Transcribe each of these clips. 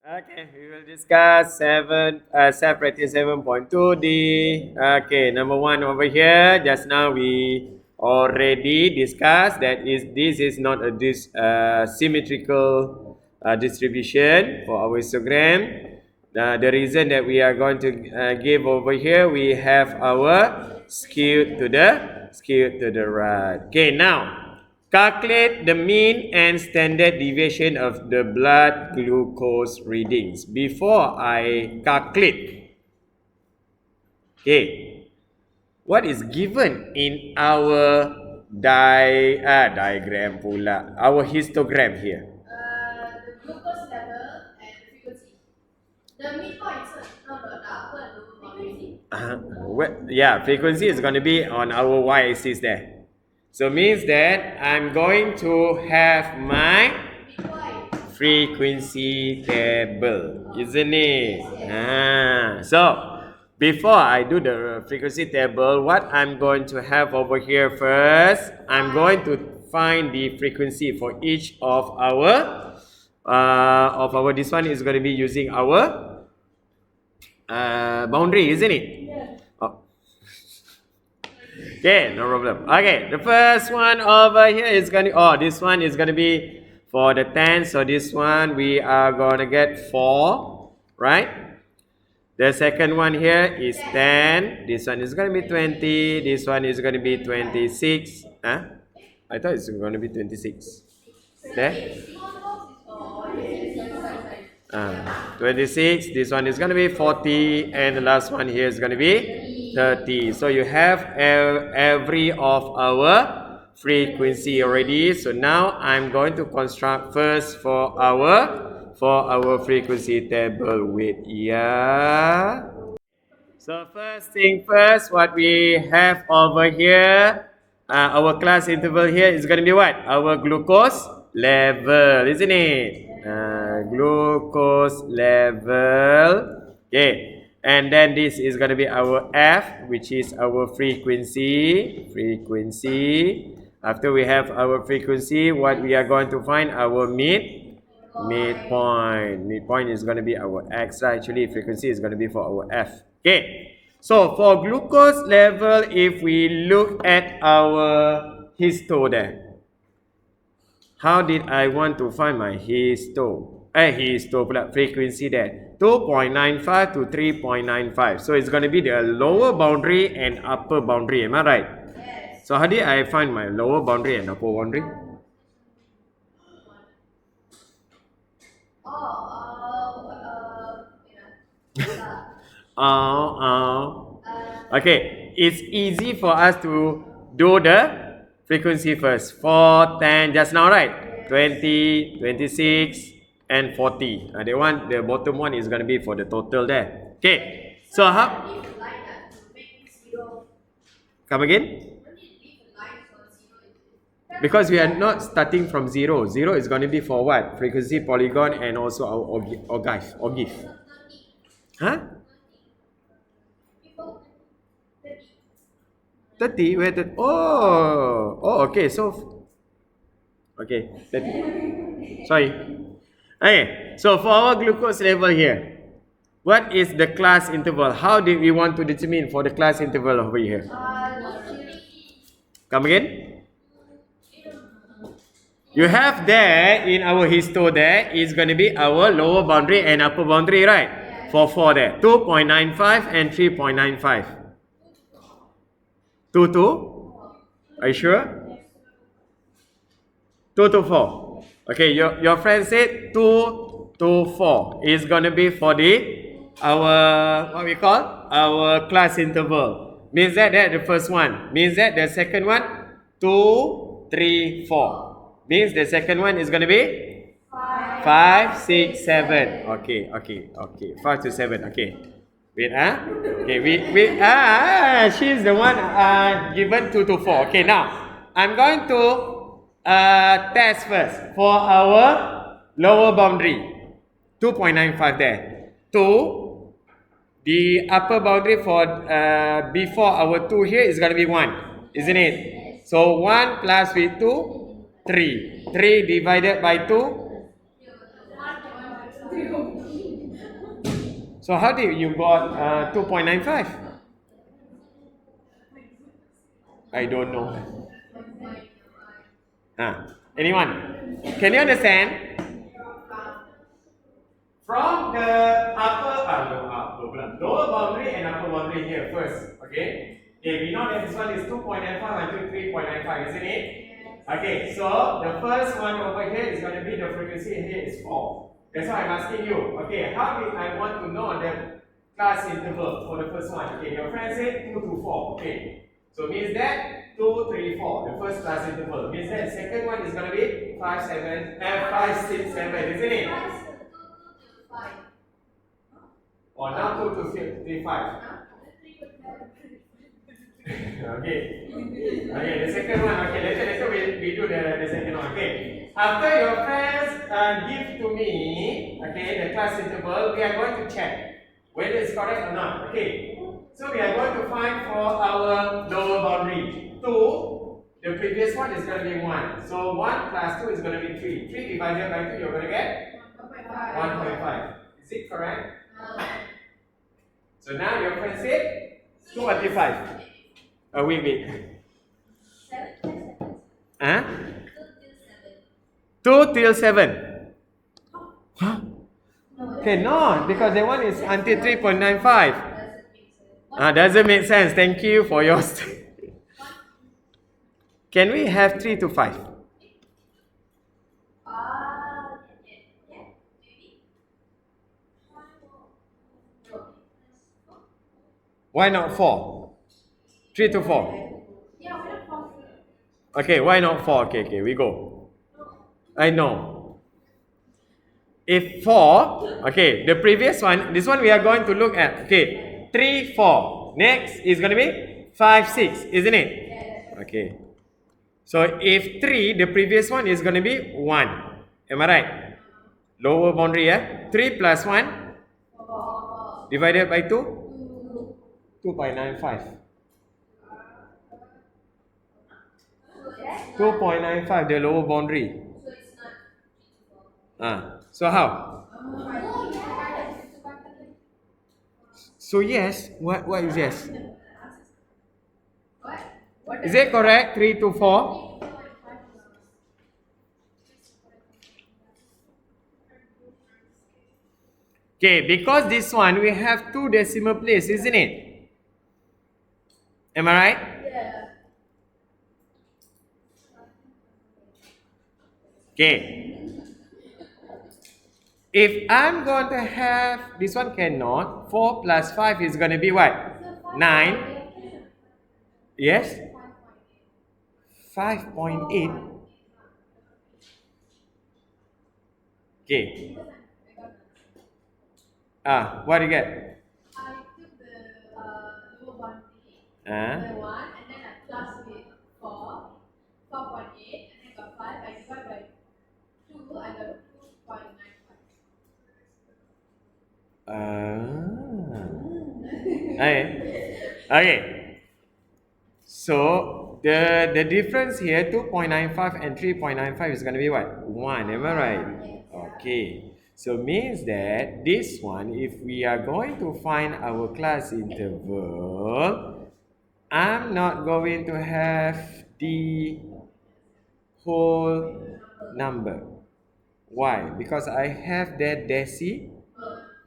Okay, we will discuss self-rating 7.2d. Okay, number one over here. Just now we already discussed that this is not a symmetrical distribution for our histogram. The reason that we are going to give over here, we have our skewed to the right. Okay, now. Calculate the mean and standard deviation of the blood glucose readings. Before I calculate, okay, what is given in our diagram pula, our histogram here? The glucose level and the frequency. The midpoint, the upper and lower boundary. Yeah, frequency is going to be on our y-axis there. So means that I'm going to have my frequency table, isn't it? So before I do the frequency table, what I'm going to have over here first, I'm going to find the frequency for each of our this one is going to be using our boundary, isn't it? Yes. Oh. Okay, no problem. Okay, the first one over here is going to, this one is going to be for the 10. So this one we are going to get 4, right? The second one here is 10. This one is going to be 20. This one is going to be 26. Huh? I thought it's going to be 26. There? 26. This one is going to be 40. And the last one here is going to be 30. So you have every of our frequency already. So now I'm going to construct first for our frequency table with So first thing first, what we have over here, our class interval here is going to be what? Our glucose level, isn't it? Glucose level. Okay. And then this is going to be our F, which is our frequency. After we have our frequency, what we are going to find? Our midpoint. Midpoint is going to be our X, right? Actually, frequency is going to be for our F. Okay. So for glucose level, if we look at our histo there, how did I want to find my frequency there? 2.95 to 3.95. So it's going to be the lower boundary and upper boundary. Am I right? Yes. So how did I find my lower boundary and upper boundary? Okay, it's easy for us to do the frequency first. 4, 10, just now, right? 20, 26, and 40. The bottom one is going to be for the total there. Okay, so how? Come again? Because we are not starting from 0. 0 is going to be for what? Frequency, polygon, and also our OGIF. Huh? 30? Where the... Oh, okay. So... Okay, 30. Sorry. Okay, so for our glucose level here, what is the class interval? How do we want to determine for the class interval over here? Come again? You have there in our histo there is going to be our lower boundary and upper boundary, right? For 4 there. 2.95 and 3.95. 2 to? Are you sure? 2 to 4. Okay, your friend said 2 to 4 is going to be for our, what we call? Our class interval. Means that the first one. Means that the second one, 2, 3, 4. Means the second one is going to be 5, 6, 7. Okay. 5 to 7. Okay. Wait, Okay, she's the one given 2 to 4. Okay, now I'm going to test first for our lower boundary. 2.95 there. 2. The upper boundary for before our 2 here is going to be 1. Isn't it? So 1 plus with 2. 3. 3 divided by 2? So how did you got 2.95? I don't know. Anyone? Can you understand? From the lower boundary and upper boundary here first, okay? Okay, we know that this one is 2.95 until 3.95, isn't it? Okay, so the first one over here is going to be the frequency here is 4. That's why I'm asking you. Okay, how did I want to know the class interval for the first one? Okay, your friend said 2 to 4. Okay, so means that 2, 3, 4, the first class interval. Means that the second one is going to be 5, 6, 7, isn't it? Or now 2 to 3, 5. Okay. Okay, the second one. Okay, later we do the second one. Okay. After your friends give to me, okay, the class interval, we are going to check whether it's correct or not. Okay. So we are going to find for our lower boundary 2. The previous one is going to be 1. So 1 plus 2 is going to be 3. 3 divided by 2, you're going to get 1.5. Is it correct? So now your friend said 2 until 5. Wait. Huh? 2 till 7. Huh? Okay, no, because that one is until 3.95. Doesn't make sense. Thank you for yours. Can we have 3 to 5? Why not 4? 3 to 4. Okay, why not 4? Okay, we go. I know. If 4, okay, the previous one, this one we are going to look at. Okay, 3, 4. Next is going to be 5, 6, isn't it? Okay. So if 3, the previous one is going to be 1. Am I right? Lower boundary, yeah? 3 plus 1 divided by 2? 2.95. 2.95, the lower boundary. So how? So yes, what is yes? Is it correct? 3 to 4? Okay, because this one we have 2 decimal place, isn't it? Am I right? Okay. If I'm going to have, this one cannot, 4 plus 5 is going to be what? 9. Yes? 5.8. Okay. What do you get? I took the lower boundary, Uh, the 1, and then I plus with 4, 4.8, and then got 5. I divide by 2, I got 2.95. Okay. So the difference here, 2.95 and 3.95 is going to be what? 1, am I right? Okay. So means that this one, if we are going to find our class interval, I'm not going to have the whole number. Why? Because I have that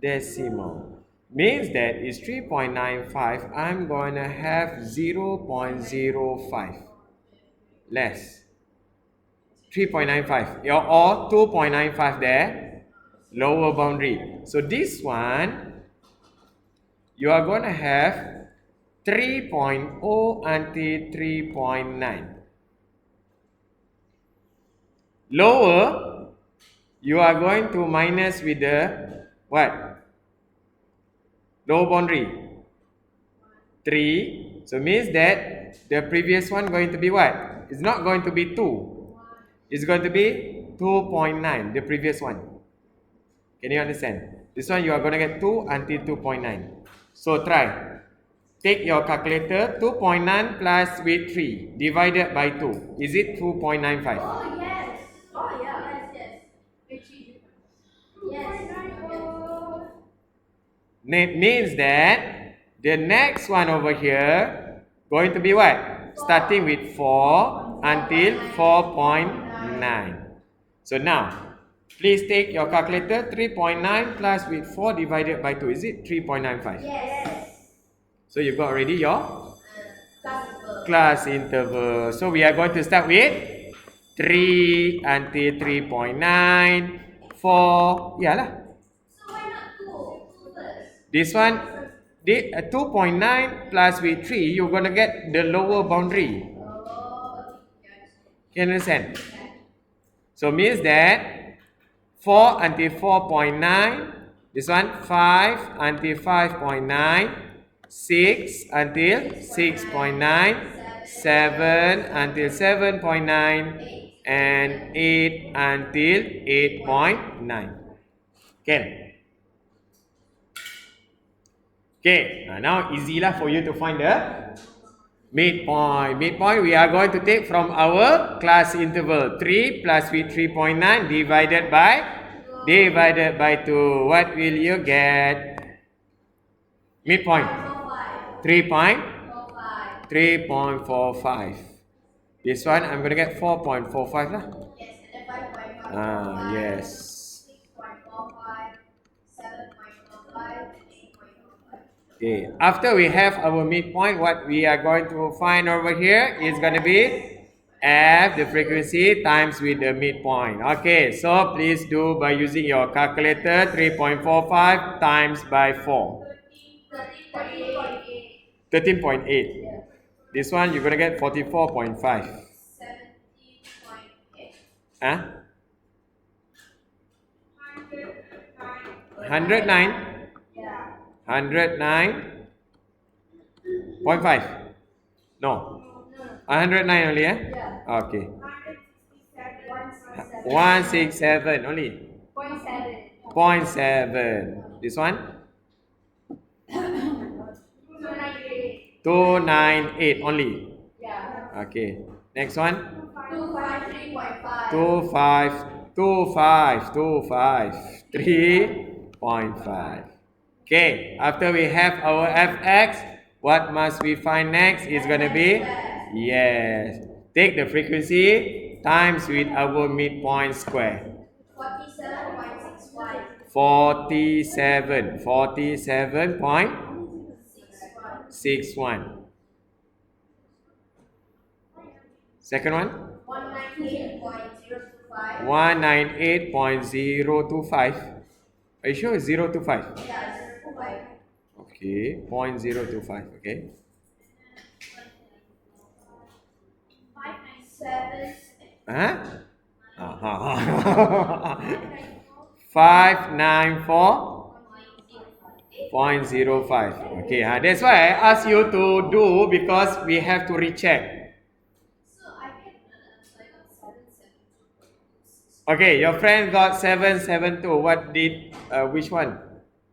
decimal. Means that is 3.95. I'm going to have 0.05 less. 3.95 or 2.95 there, lower boundary. So this one, you are going to have 3.0 until 3.9. Lower, you are going to minus with the what? Lower boundary. 3. So means that the previous one going to be what? It's not going to be 2. It's going to be 2.9, the previous one. Can you understand? This one you are going to get 2 until 2.9. So try. Take your calculator, 2.9 plus with 3 divided by 2. Is it 2.95? Oh, yes. Oh, yeah. Yes. Yes. Yes. It means that the next one over here going to be what? Starting with 4 until 4.9. So now, please take your calculator. 3.9 plus with 4 divided by 2. Is it 3.95? Yes. So you got already your Class interval. class interval. So we are going to start with 3 until 3.9. 4. Yeah lah. So why not 2? 2 first. This one, 2.9 plus with 3, you're going to get the lower boundary. Oh, okay. You understand? So means that 4 until 4.9, this one 5 until 5.9, 6 until 6.9, 7 until 7.9, and 8 until 8.9. Okay. Okay, now easy lah for you to find the midpoint. Midpoint we are going to take from our class interval 3 plus with 3.9 divided by 2. What will you get? Midpoint 3.45. This one I'm going to get 4.45 lah. Yes, and then 5.5. Yes. 6.45, 7.45, and 8.45. Okay, after we have our midpoint, what we are going to find over here is going to be F, the frequency, times with the midpoint. Okay, so please do by using your calculator, 3.45 times by 4. 13.8. 13.8. This one you're going to get 44.5. 17.8. Huh? 109. Yeah. 109.5. No. 109 only, eh? Yeah. Okay. 167. 167 only. 0.7. 0.7. This one? 298. 298 only. Yeah. Okay. Next one? 253.5. 3.5. Okay. After we have our fx, what must we find next? Is going to be? Yes. Take the frequency times with our midpoint square. 47.61. 47.61. Second one? 198.025. 198.025. Are you sure it's 025? Yeah, 025. Okay, 0.025. Okay. 597. Huh? 594.05. Okay, that's why I asked you to do because we have to recheck. So I got 772. Okay, your friend got 772. What did, which one?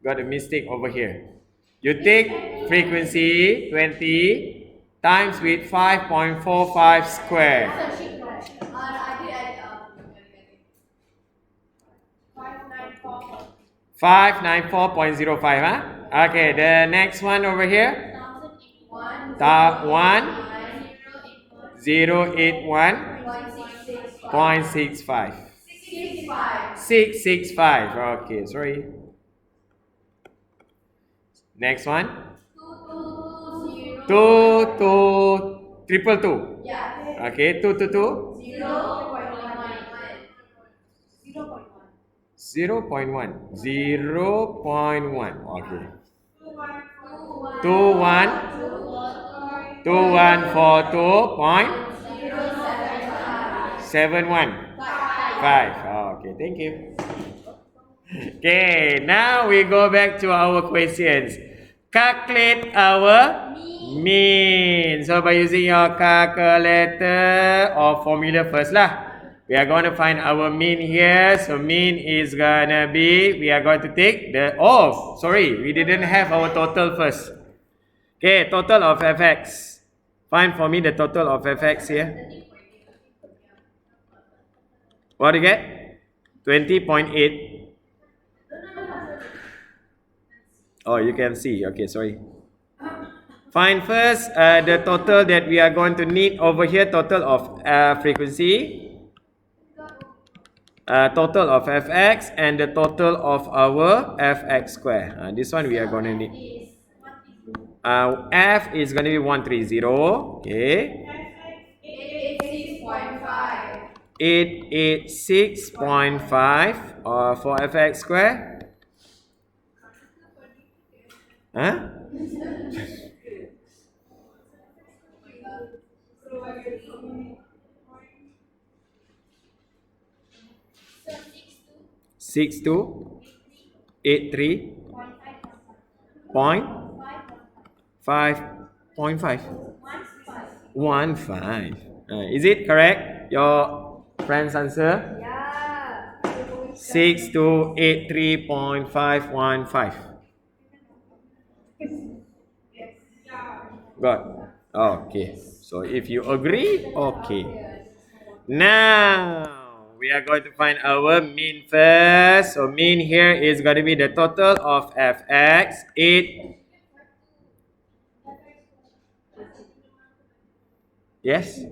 Got a mistake over here. You take frequency 20 times with 5.45 square. I did 594. 594.05, huh? Okay, the next one over here. 1081.65. 665. Okay, sorry. Next one. 222. Yeah. Okay, 222. 0.1. 0.1. Okay. 2142.715. Okay, thank you. Okay, now we go back to our questions. Calculate our mean. So by using your calculator or formula first lah. We are going to find our mean here. So mean is gonna be, we are going to take the, we didn't have our total first. Okay, total of fx. Find for me the total of fx here. What do you get? 20.8. Oh, you can see. Okay, sorry. Find first the total that we are going to need over here, total of frequency, total of fx, and the total of our fx square. This one we are going to need. F is going to be 130. Okay. 886.5. 886.5 for fx square. Huh? Six two 83.5.5. 15. Is it correct? Your friend's answer? Yeah. 6283.515. Got. Okay. So if you agree, okay. Now we are going to find our mean first. So mean here is going to be the total of fx. 8. Yes.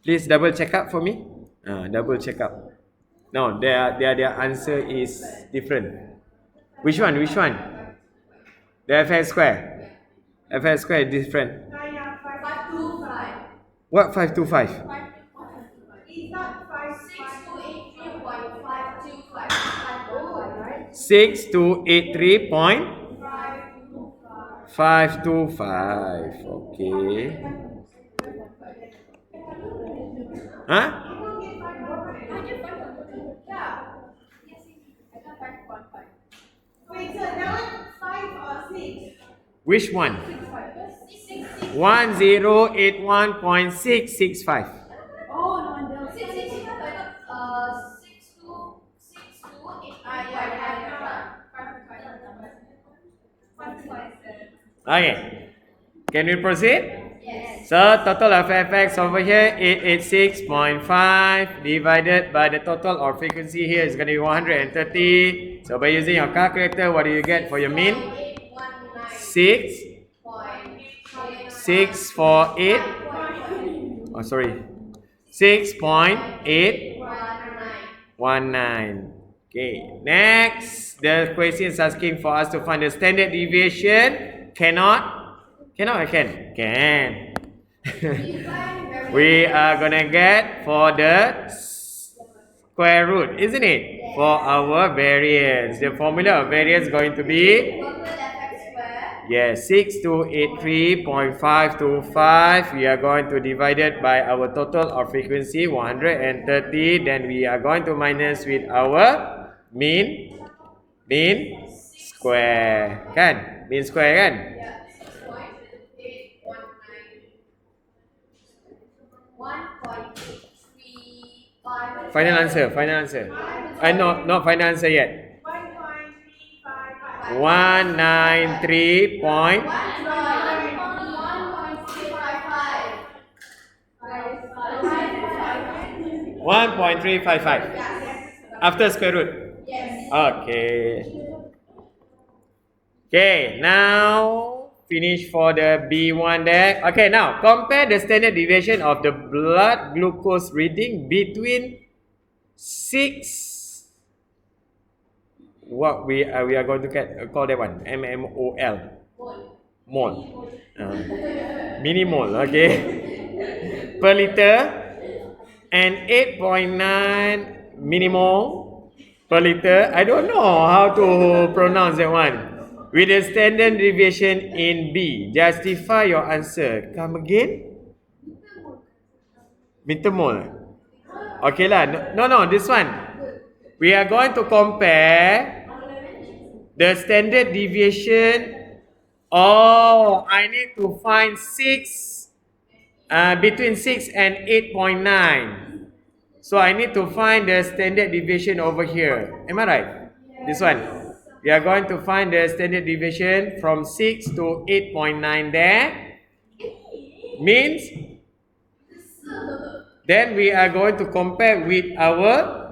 Please double check up for me. Double check up. No, their answer is different. Which one? Which one? The fx square. Fx square is different. 525. What 525? It's not 6283.525. 6283 point 525. 525. Okay. Huh? Yeah. I got 515. Wait, so that one 5 or 6? Which one? 6. 1081.665. Oh, no wonder. 665. I got 6262. Okay. Can we proceed? Yes. So total of fx over here 886.5 divided by the total of frequency here is going to be 130. So by using your calculator, what do you get for your mean? 6 648. Oh, sorry. 6.819. Okay. Next, the question is asking for us to find the standard deviation. Cannot? Cannot or can? Can. We are gonna get for the square root, isn't it? For our variance. The formula of variance is going to be, yes, 6283.525. We are going to divide it by our total of frequency 130. Then we are going to minus with our mean square. Kan? Mean square kan? Final answer, final answer. No, not final answer yet. 193 point. 1.355 after square root. Yes. Okay. Okay, now finish for the B1 there. Okay, now compare the standard deviation of the blood glucose reading between 6. What we are going to call that one mmol. Mole. Millimole, okay. Per liter and 8.9 millimole per liter. I don't know how to pronounce that one. With the standard deviation in B. Justify your answer. Come again? Millimole. Okay lah. No, this one. We are going to compare the standard deviation. Oh, I need to find 6 between 6 and 8.9. So I need to find the standard deviation over here. Am I right? This one. We are going to find the standard deviation from 6 to 8.9 there. Means then we are going to compare with our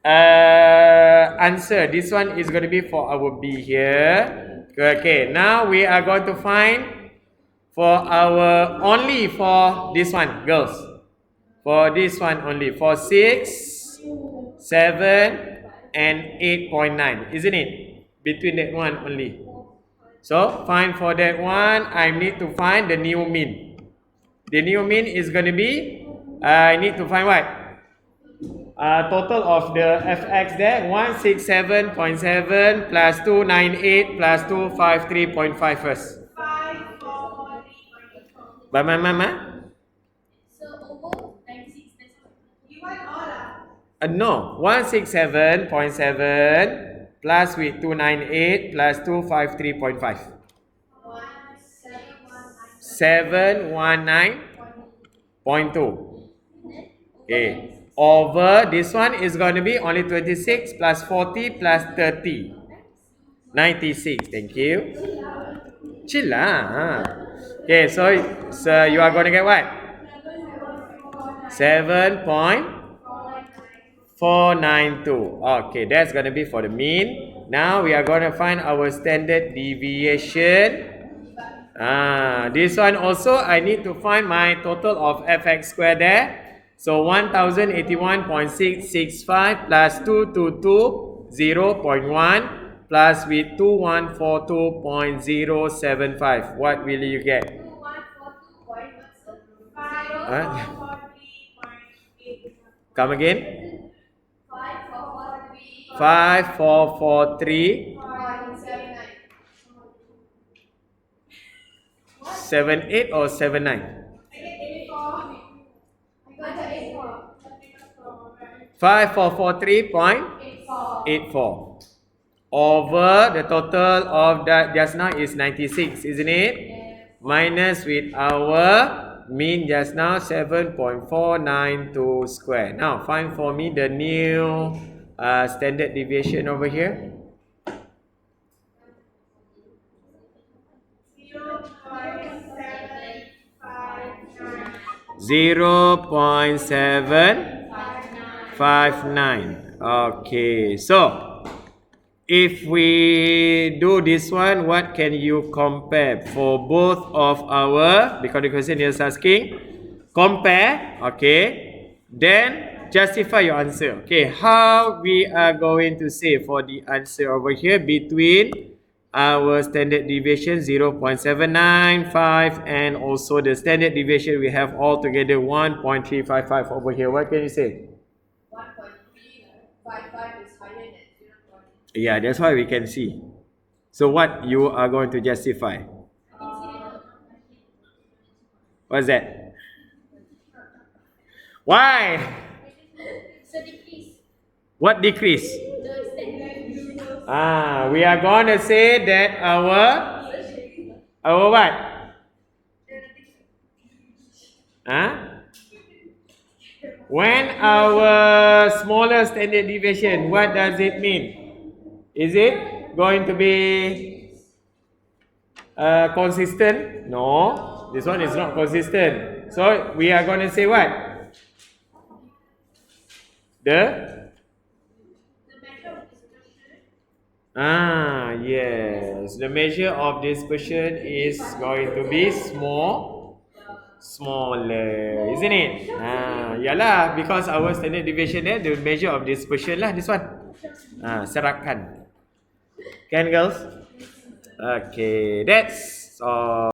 answer. This one is going to be for our B here. Okay, now we are going to find for our only for this one, girls. For this one only. For 6, 7, and 8.9. Isn't it? Between that one only. So, find for that one, I need to find the new mean. The new mean is going to be, I need to find what? Total of the fx there, 167.7 plus 298 plus 253.5 first. 5443.84. Mama? So over 96. That's all. You want all No, 167.7 plus with 298 plus 253.5. 719.2. Okay. Over this one is going to be only 26 plus 40 plus 30. 96. Thank you. Chill lah. Okay, so you are going to get what? 7.492. Okay, that's going to be for the mean. Now we are going to find our standard deviation. This one also I need to find my total of fx square there. So 1081.665 plus 222.0.1 plus with 2142.075. What will you get? 2142.543.8. Come again? 5443. 5443. 78 or 79? 5443.84 over the total of that just now is 96, isn't it? Yes. Minus with our mean just now 7.492 square. Now find for me the new standard deviation over here. 0.759. Okay, so if we do this one, what can you compare for both of our, because the question is asking, compare, okay, then justify your answer. Okay, how we are going to say for the answer over here between our standard deviation 0.795 and also the standard deviation we have altogether 1.355 over here. What can you say? 1.355 is higher than 0. Yeah, that's why we can see. So what you are going to justify? What's that? Why? So decrease. What decrease? The standard. We are going to say that our what? When our smaller standard deviation, what does it mean? Is it going to be consistent? No, this one is not consistent. So we are going to say what? The yes. The measure of dispersion is going to be smaller, isn't it? Yalah, because our standard deviation there, the measure of dispersion lah, this one. Serakan. Can girls? Okay, that's all.